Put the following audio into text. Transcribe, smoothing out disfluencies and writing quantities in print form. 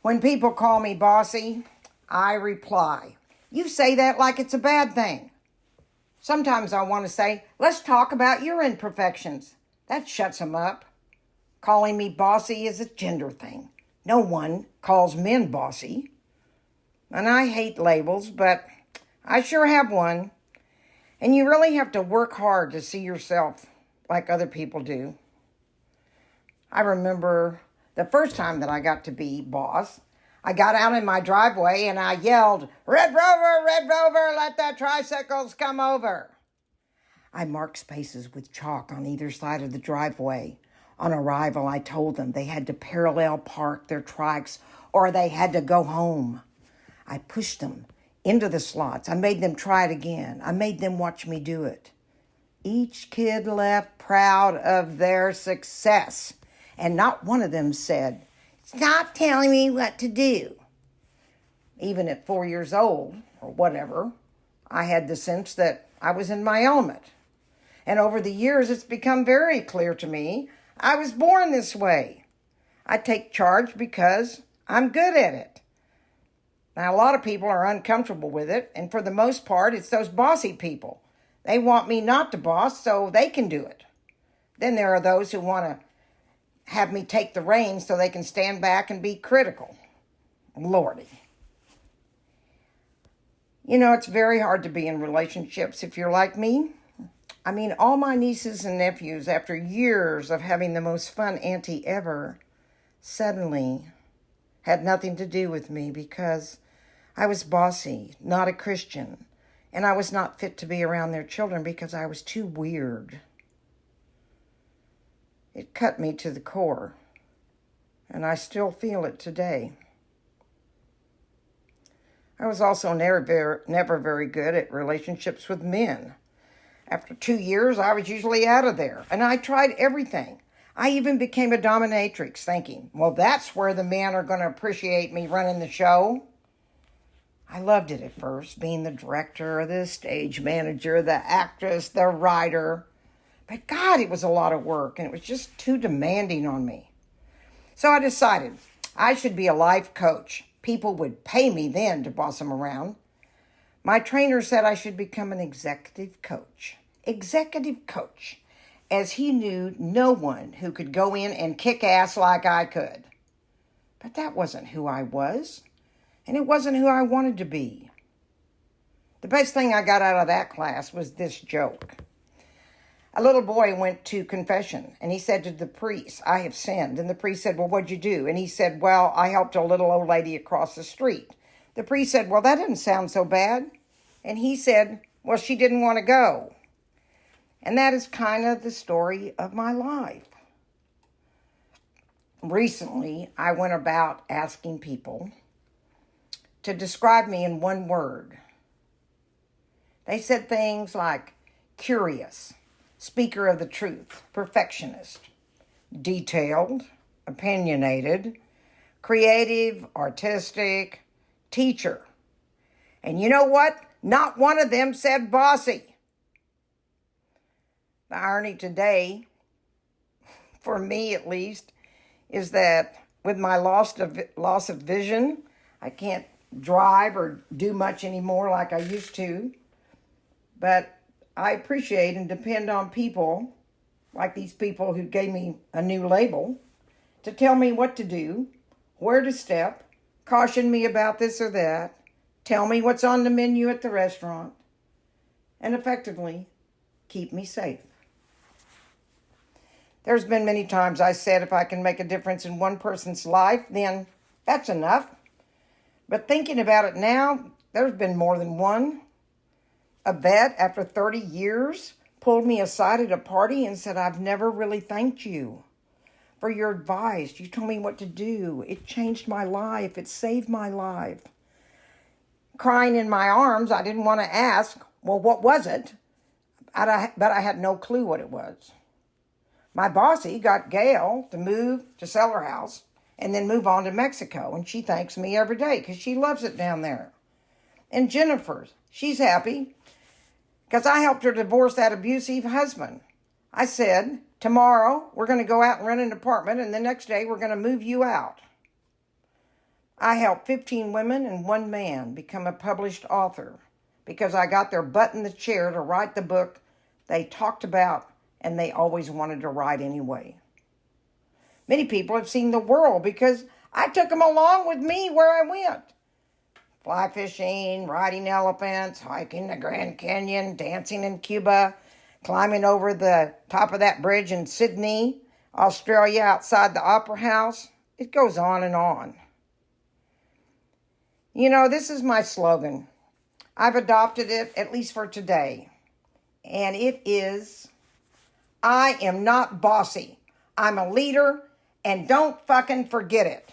When people call me bossy, I reply, "You say that like it's a bad thing." Sometimes I want to say, "Let's talk about your imperfections." That shuts them up. Calling me bossy is a gender thing. No one calls men bossy. And I hate labels, but I sure have one. And you really have to work hard to see yourself like other people do. I remember the first time that I got to be boss. I got out in my driveway and I yelled, Red Rover, let the tricycles come over." I marked spaces with chalk on either side of the driveway. On arrival, I told them they had to parallel park their trikes or they had to go home. I pushed them into the slots. I made them try it again. I made them watch me do it. Each kid left proud of their success, and not one of them said, "Stop telling me what to do." Even at 4 years old, or whatever, I had the sense that I was in my element. And over the years, it's become very clear to me I was born this way. I take charge because I'm good at it. Now, a lot of people are uncomfortable with it, and for the most part, it's those bossy people. They want me not to boss so they can do it. Then there are those who want to have me take the reins so they can stand back and be critical. Lordy. You know, it's very hard to be in relationships if you're like me. I mean, all my nieces and nephews, after years of having the most fun auntie ever, suddenly had nothing to do with me because I was bossy, not a Christian, and I was not fit to be around their children because I was too weird. It cut me to the core, and I still feel it today. I was also never very good at relationships with men. After 2 years, I was usually out of there, and I tried everything. I even became a dominatrix, thinking, well, that's where the men are going to appreciate me running the show. I loved it at first, being the director, the stage manager, the actress, the writer. But God, it was a lot of work, and it was just too demanding on me. So I decided I should be a life coach. People would pay me then to boss them around. My trainer said I should become an executive coach. Executive coach, as he knew no one who could go in and kick ass like I could. But that wasn't who I was, and it wasn't who I wanted to be. The best thing I got out of that class was this joke. A little boy went to confession, and he said to the priest, "I have sinned." And the priest said, "Well, what'd you do?" And he said, "Well, I helped a little old lady across the street." The priest said, "Well, that didn't sound so bad." And he said, "Well, she didn't want to go." And that is kind of the story of my life. Recently, I went about asking people to describe me in one word. They said things like curious, speaker of the truth, perfectionist, detailed, opinionated, creative, artistic, teacher. And you know what? Not one of them said bossy. The irony today, for me at least, is that with my loss of vision, I can't drive or do much anymore like I used to. But I appreciate and depend on people, like these people who gave me a new label, to tell me what to do, where to step, caution me about this or that, tell me what's on the menu at the restaurant, and effectively keep me safe. There's been many times I said if I can make a difference in one person's life, then that's enough. But thinking about it now, there's been more than one. A vet, after 30 years, pulled me aside at a party and said, "I've never really thanked you for your advice. You told me what to do. It changed my life. It saved my life." Crying in my arms, I didn't want to ask, well, what was it? But I had no clue what it was. My bossy got Gail to sell her house and then move on to Mexico. And she thanks me every day because she loves it down there. And Jennifer, she's happy because I helped her divorce that abusive husband. I said, tomorrow we're going to go out and rent an apartment and the next day we're going to move you out. I helped 15 women and one man become a published author because I got their butt in the chair to write the book they talked about and they always wanted to write anyway. Many people have seen the world because I took them along with me where I went. Fly fishing, riding elephants, hiking the Grand Canyon, dancing in Cuba, climbing over the top of that bridge in Sydney, Australia outside the Opera House. It goes on and on. You know, this is my slogan. I've adopted it, at least for today. And it is, I am not bossy. I'm a leader, and don't fucking forget it.